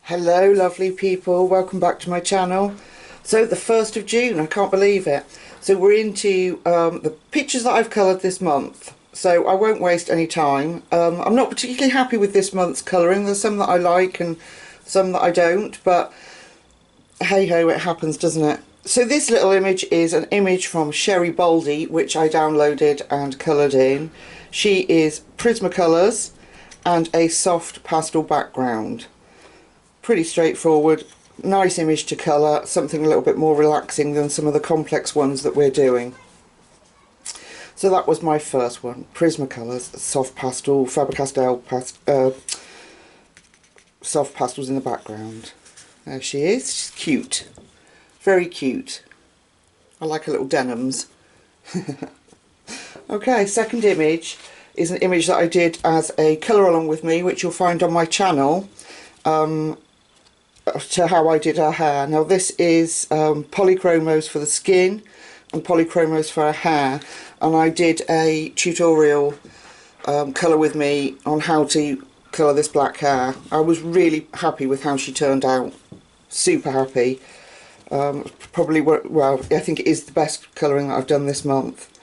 Hello lovely people, welcome back to my channel. So the 1st of June, I can't believe it. So we're into the pictures that I've coloured this month. So I won't waste any time. I'm not particularly happy with this month's colouring. There's some that I like and some that I don't, but hey ho, it happens, doesn't it? So this little image is an image from Sherry Baldy, which I downloaded and coloured in. She is Prismacolors and a soft pastel background. Pretty straightforward, nice image to colour, something a little bit more relaxing than some of the complex ones that we're doing. So that was my first one, Prismacolors, soft pastel, Faber-Castell soft pastels in the background. There she is, she's cute, very cute. I like her little denims. Okay, second image is an image that I did as a colour along with me, which you'll find on my channel. To how I did her hair. Now this is polychromos for the skin and polychromos for her hair, and I did a tutorial colour with me on how to colour this black hair. I was really happy with how she turned out, super happy. Probably, well, I think it is the best colouring that I've done this month.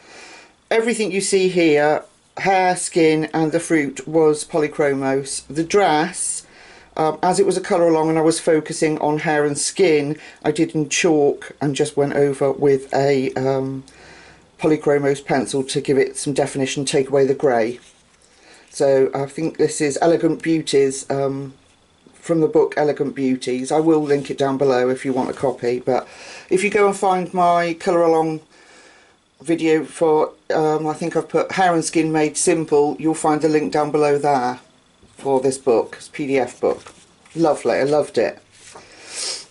Everything you see here, hair, skin and the fruit, was polychromos. The dress, as it was a colour along and I was focusing on hair and skin, I did in chalk and just went over with a polychromos pencil to give it some definition, take away the grey. So I think this is Elegant-beauties, from the book Elegant-beauties. I will link it down below if you want a copy, but if you go and find my colour along video for, I think I've put hair and skin made simple, you'll find the link down below there for this book. It's a PDF book. Lovely, I loved it.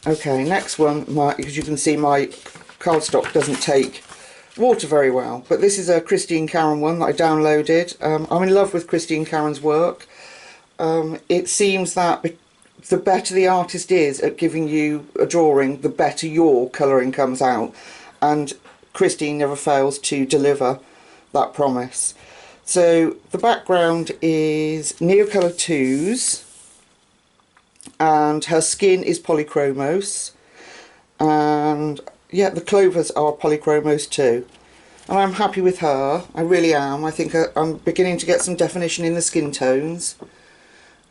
Okay, next one, because you can see my cardstock doesn't take water very well, but this is a Christine Karen one that I downloaded. I'm in love with Christine Karen's work. It seems that the better the artist is at giving you a drawing, the better your colouring comes out, and Christine never fails to deliver that promise. So the background is Neocolor 2s and her skin is polychromos, and yeah, the clovers are polychromos too, and I'm happy with her, I really am. I think I'm beginning to get some definition in the skin tones,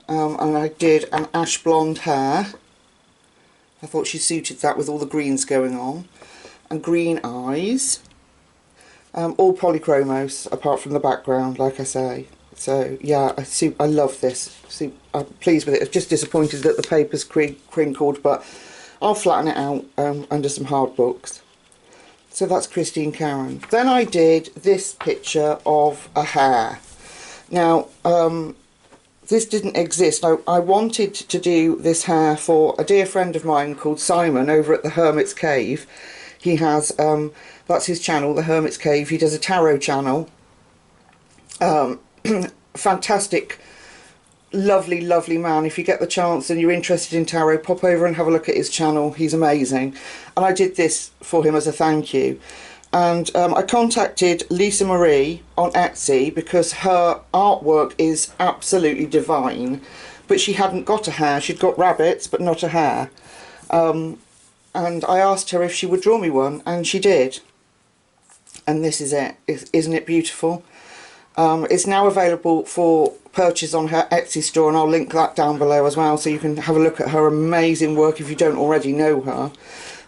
and I did an ash blonde hair. I thought she suited that with all the greens going on, and green eyes. All polychromos apart from the background, like I say. So yeah, I love this. I'm pleased with it. I'm just disappointed that the paper's crinkled, but I'll flatten it out under some hard books. So that's Christine Karen. Then I did this picture of a hair. Now this didn't exist. I wanted to do this hair for a dear friend of mine called Simon over at the Hermit's Cave. He has, that's his channel, the Hermit's Cave. He does a tarot channel. Fantastic, lovely, lovely man. If you get the chance and you're interested in tarot, pop over and have a look at his channel. He's amazing. And I did this for him as a thank you. And I contacted Lisa Marie on Etsy because her artwork is absolutely divine. But she hadn't got a hair. She'd got rabbits, but not a hair. And I asked her if she would draw me one, and she did. And this is it. Isn't it beautiful? It's now available for purchase on her Etsy store, and I'll link that down below as well, so you can have a look at her amazing work if you don't already know her.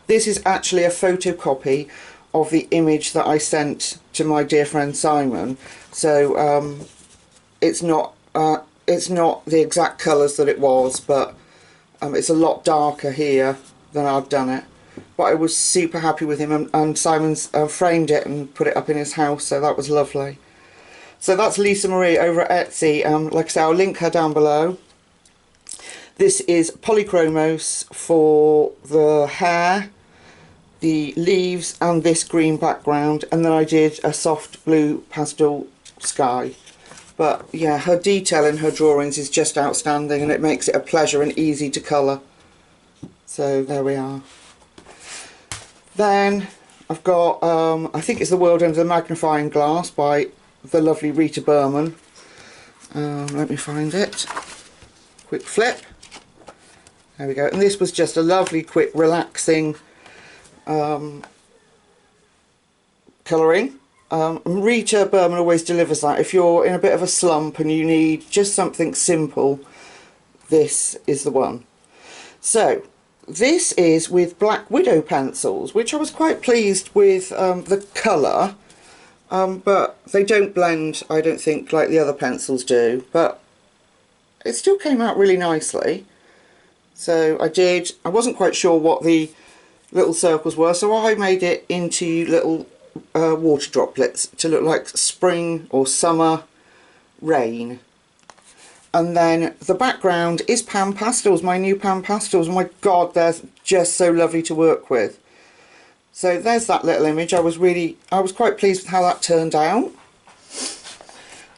This is actually a photocopy of the image that I sent to my dear friend Simon. So it's not the exact colours that it was, but it's a lot darker here than I've done it. But I was super happy with him, and Simon's framed it and put it up in his house, so that was lovely. So that's Lisa Marie over at Etsy. Like I say, I'll link her down below. This is polychromos for the hair, the leaves and this green background, and then I did a soft blue pastel sky. But yeah, her detail in her drawings is just outstanding, and it makes it a pleasure and easy to colour. So there we are. Then I've got, I think it's The World Under the Magnifying Glass by the lovely Rita Berman. Let me find it. Quick flip. There we go. And this was just a lovely, quick, relaxing colouring. Rita Berman always delivers that. If you're in a bit of a slump and you need just something simple, this is the one. So this is with Black Widow pencils, which I was quite pleased with the colour, but they don't blend, I don't think, like the other pencils do, but it still came out really nicely. So I wasn't quite sure what the little circles were, so I made it into little water droplets to look like spring or summer rain. And then the background is Pan Pastels, my new Pan Pastels. Oh my god, they're just so lovely to work with. So there's that little image. I was quite pleased with how that turned out.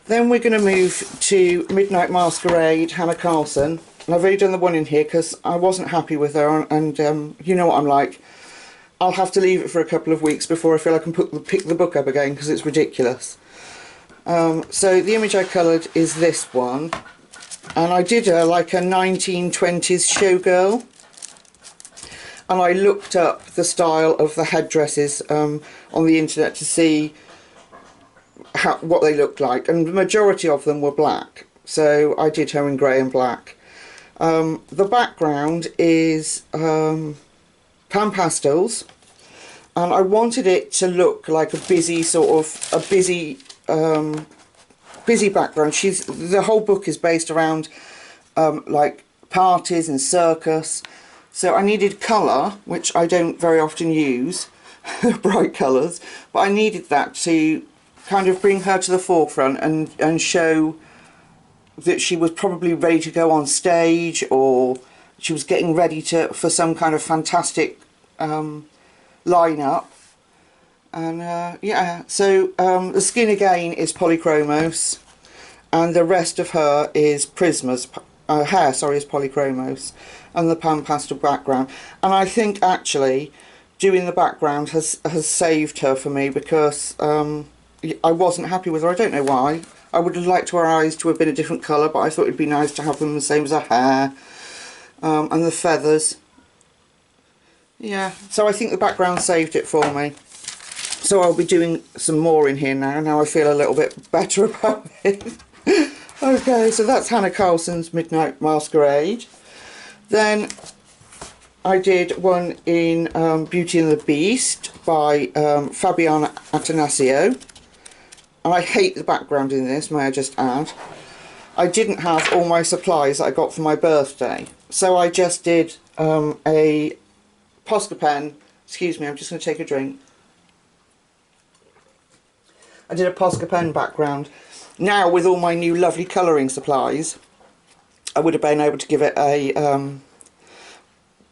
Then we're going to move to Midnight Masquerade, Hannah Carlson. And I've only done the one in here because I wasn't happy with her, and you know what I'm like. I'll have to leave it for a couple of weeks before I feel I can pick the book up again because it's ridiculous. So the image I coloured is this one. And I did her like a 1920s showgirl. And I looked up the style of the headdresses on the internet to see what they looked like. And the majority of them were black. So I did her in grey and black. The background is Pan Pastels. And I wanted it to look like a busy busy background. The whole book is based around like parties and circus, so I needed colour, which I don't very often use, bright colours, but I needed that to kind of bring her to the forefront and show that she was probably ready to go on stage, or she was getting ready for some kind of fantastic lineup. And yeah, so the skin again is polychromos, and the rest of her is Prisma's hair, sorry, is polychromos, and the Pan Pastel background. And I think actually doing the background has saved her for me, because I wasn't happy with her. I don't know why. I would have liked her eyes to have been a different colour, but I thought it'd be nice to have them the same as her hair, and the feathers. Yeah, so I think the background saved it for me. So I'll be doing some more in here now I feel a little bit better about it. Okay, so that's Hannah Carlson's Midnight Masquerade. Then I did one in Beauty and the Beast by Fabiana Attanasio. And I hate the background in this, may I just add. I didn't have all my supplies that I got for my birthday. So I just did a Posca pen. Excuse me, I'm just going to take a drink. I did a Posca pen background. Now, with all my new lovely colouring supplies, I would have been able to give it a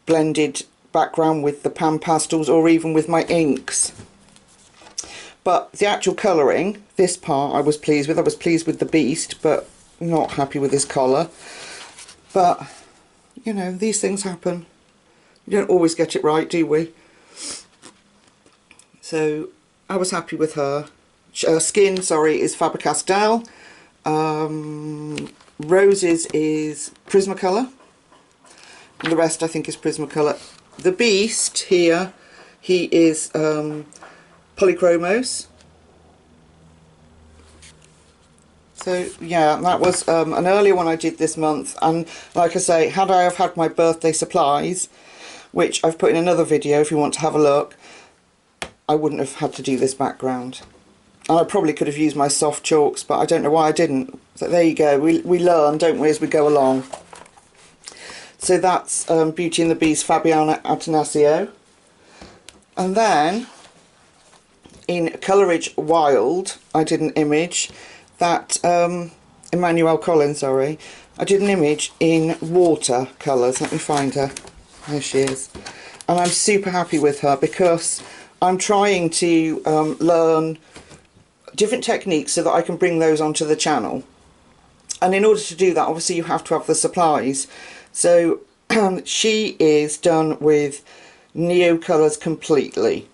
blended background with the Pan Pastels, or even with my inks. But the actual colouring, this part I was pleased with. I was pleased with the Beast, but not happy with this collar. But, you know, these things happen. You don't always get it right, do we? So, I was happy with her. Skin, sorry, is Faber-Castell. Roses is Prismacolor. And the rest I think is Prismacolor. The Beast here, he is Polychromos. So yeah, that was an earlier one I did this month, and like I say, had I have had my birthday supplies, which I've put in another video if you want to have a look, I wouldn't have had to do this background. And I probably could have used my soft chalks, but I don't know why I didn't. So there you go, we learn, don't we, as we go along. So that's Beauty and the Beast, Fabiana Attanasio. And then, in Coleridge Wild, I did an image that, Emmanuel Collins, sorry, I did an image in watercolours. Let me find her. There she is. And I'm super happy with her, because I'm trying to learn different techniques so that I can bring those onto the channel. And in order to do that, obviously you have to have the supplies. So she is done with Neo colours completely.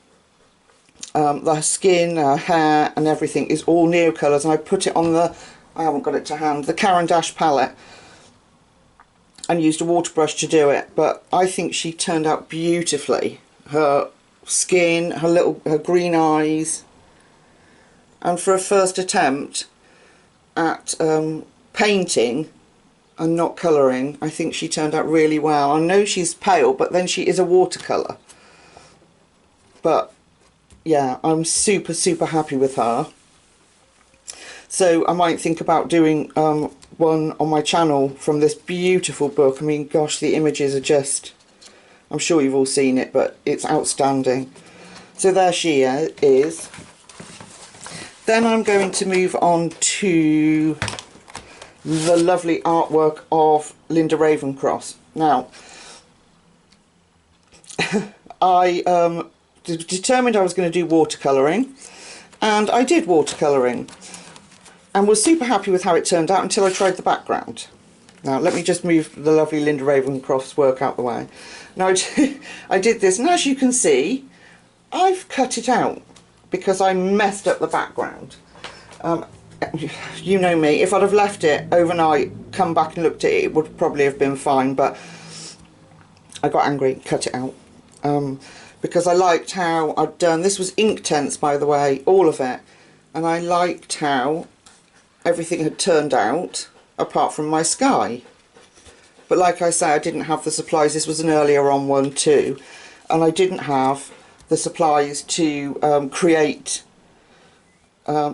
The skin, her hair and everything is all Neo colours, and I put it on the, I haven't got it to hand, the Caran d'Ache palette. and used a water brush to do it, but I think she turned out beautifully. Her skin, her green eyes, and for a first attempt at painting and not colouring, I think she turned out really well. I know she's pale, but then she is a watercolour. But yeah, I'm super, super happy with her. So I might think about doing one on my channel from this beautiful book. I mean, gosh, the images are just, I'm sure you've all seen it, but it's outstanding. So there she is. Then I'm going to move on to the lovely artwork of Linda Ravencroft. Now, I determined I was going to do watercolouring, and I did watercolouring and was super happy with how it turned out until I tried the background. Now let me just move the lovely Linda Ravencroft's work out the way. Now I did this, and as you can see, I've cut it out because I messed up the background. You know me, if I'd have left it overnight, come back and looked at it, it would probably have been fine, but I got angry, cut it out. Because I liked how I'd done, this was Inktense by the way, all of it, and I liked how everything had turned out apart from my sky. But like I say, I didn't have the supplies. This was an earlier on one too, and I didn't have the supplies to create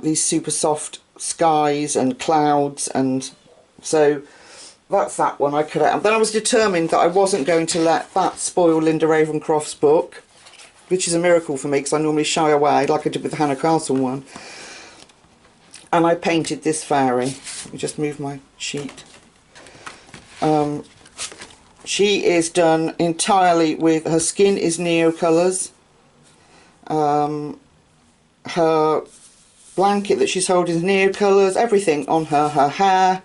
these super soft skies and clouds, and so that's that one I cut out. And then I was determined that I wasn't going to let that spoil Linda Ravencroft's book, which is a miracle for me because I normally shy away like I did with the Hannah Castle one. And I painted this fairy. Let me just move my sheet. She is done entirely with, her skin is Neo colours. Her blanket that she's holding is Neo colours. Everything on her hair,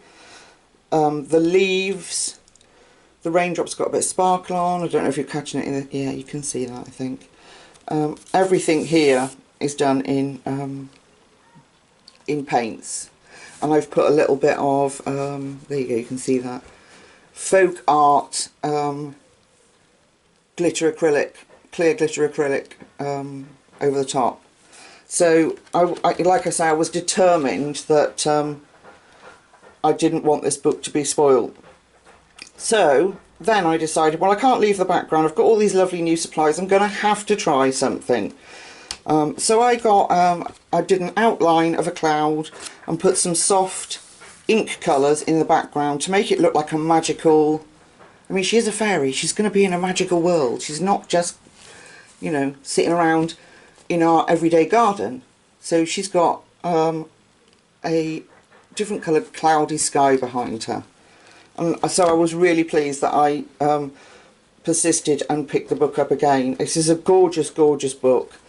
the leaves, the raindrops got a bit of sparkle on. I don't know if you're catching it in the, yeah, you can see that I think. Everything here is done in paints, and I've put a little bit of there you go, you can see that folk art glitter acrylic, clear glitter acrylic over the top. So I like I say, I was determined that I didn't want this book to be spoiled. So then I decided, well, I can't leave the background, I've got all these lovely new supplies, I'm going to have to try something. So I did an outline of a cloud and put some soft ink colours in the background to make it look like a magical, I mean, she is a fairy, she's going to be in a magical world, she's not just, you know, sitting around in our everyday garden. So she's got a different coloured cloudy sky behind her. And so I was really pleased that I persisted and picked the book up again. This is a gorgeous, gorgeous book.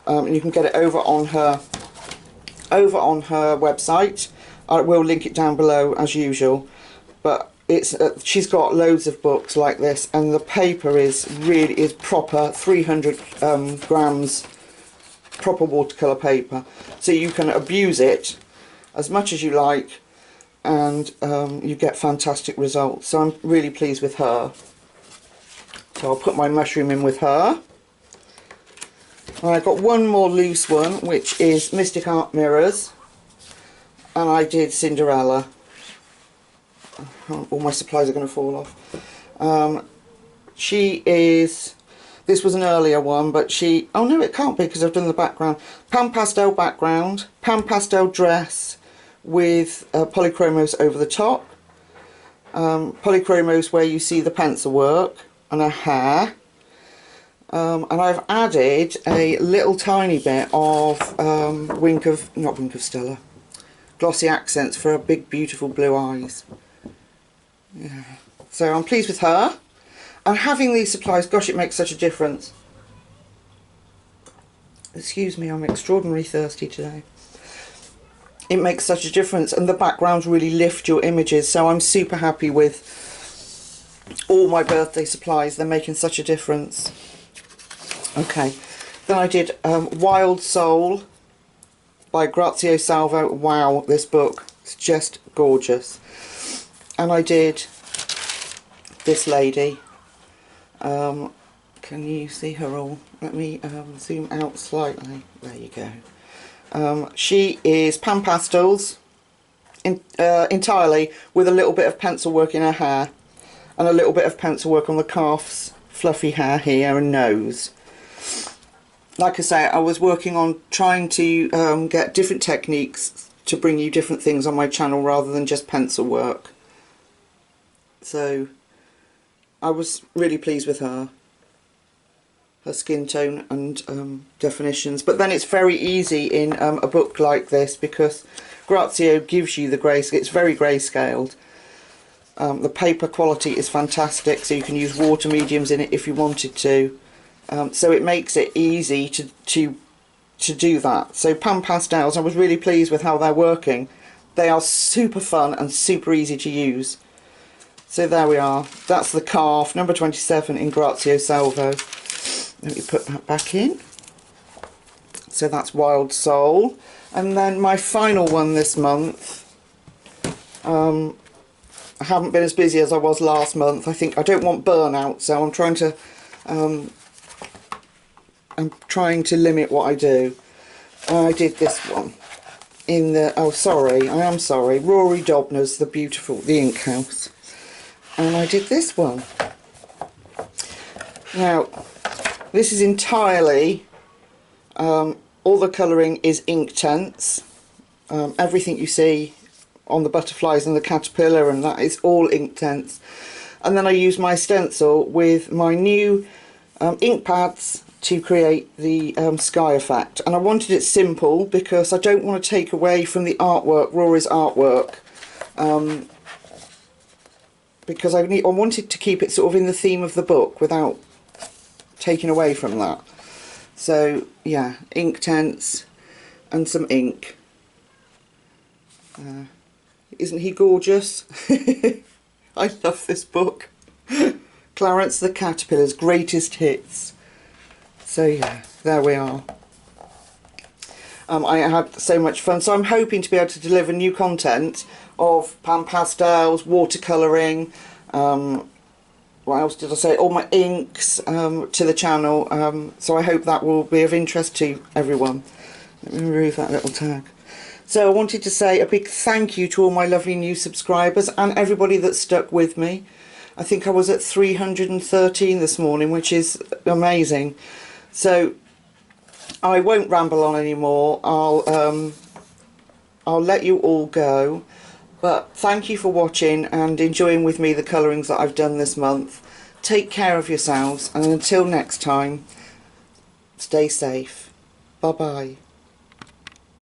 And you can get it over on her website. I will link it down below as usual, but it's she's got loads of books like this, and the paper is proper 300 grams proper watercolour paper, so you can abuse it as much as you like, and you get fantastic results. So I'm really pleased with her. So I'll put my mushroom in with her. And I got one more loose one, which is Mystic Art Mirrors, and I did Cinderella. All my supplies are going to fall off. She is, this was an earlier one, but she, oh no it can't be because I've done the background. Pan pastel background, pan pastel dress with polychromos over the top. Polychromos where you see the pencil work and her hair. And I've added a little tiny bit of Stella, glossy accents for her big beautiful blue eyes. Yeah. So I'm pleased with her, and having these supplies, gosh, it makes such a difference. Excuse me, I'm extraordinarily thirsty today. It makes such a difference, and the backgrounds really lift your images, so I'm super happy with all my birthday supplies. They're making such a difference. Okay, then I did Wild Soul by Grazio Salvo. Wow, this book is just gorgeous. And I did this lady. Can you see her all? Let me zoom out slightly. There you go. She is pan pastels entirely, with a little bit of pencil work in her hair and a little bit of pencil work on the calf's fluffy hair here and nose. Like I say, I was working on trying to get different techniques to bring you different things on my channel rather than just pencil work. So I was really pleased with her skin tone and definitions. But then it's very easy in a book like this, because Grazio gives you the grayscale. It's very grayscaled. The paper quality is fantastic, so you can use water mediums in it if you wanted to. So it makes it easy to do that. So pan pastels, I was really pleased with how they're working. They are super fun and super easy to use. So there we are. That's the calf, number 27 in Grazio Salvo. Let me put that back in. So that's Wild Soul. And then my final one this month. I haven't been as busy as I was last month. I think I don't want burnout, so I'm trying to limit what I do. I did this one in the, oh sorry, I am sorry, Rory Dobner's the Ink House. And I did this one. Now, this is entirely, all the colouring is Inktense. Everything you see on the butterflies and the caterpillar and that is all Inktense. And then I use my stencil with my new ink pads to create the sky effect. And I wanted it simple because I don't want to take away from the artwork, Rory's artwork. Because I wanted to keep it sort of in the theme of the book without taking away from that. So yeah, Inktense and some ink. Isn't he gorgeous? I love this book. Clarence the Caterpillar's Greatest Hits. So yeah, there we are. I had so much fun, so I'm hoping to be able to deliver new content of pan pastels, watercolouring, what else did I say, all my inks to the channel, so I hope that will be of interest to everyone. Let me remove that little tag. So I wanted to say a big thank you to all my lovely new subscribers and everybody that stuck with me. I think I was at 313 this morning, which is amazing. So I won't ramble on anymore. I'll let you all go. But thank you for watching and enjoying with me the colourings that I've done this month. Take care of yourselves, and until next time, stay safe. Bye bye.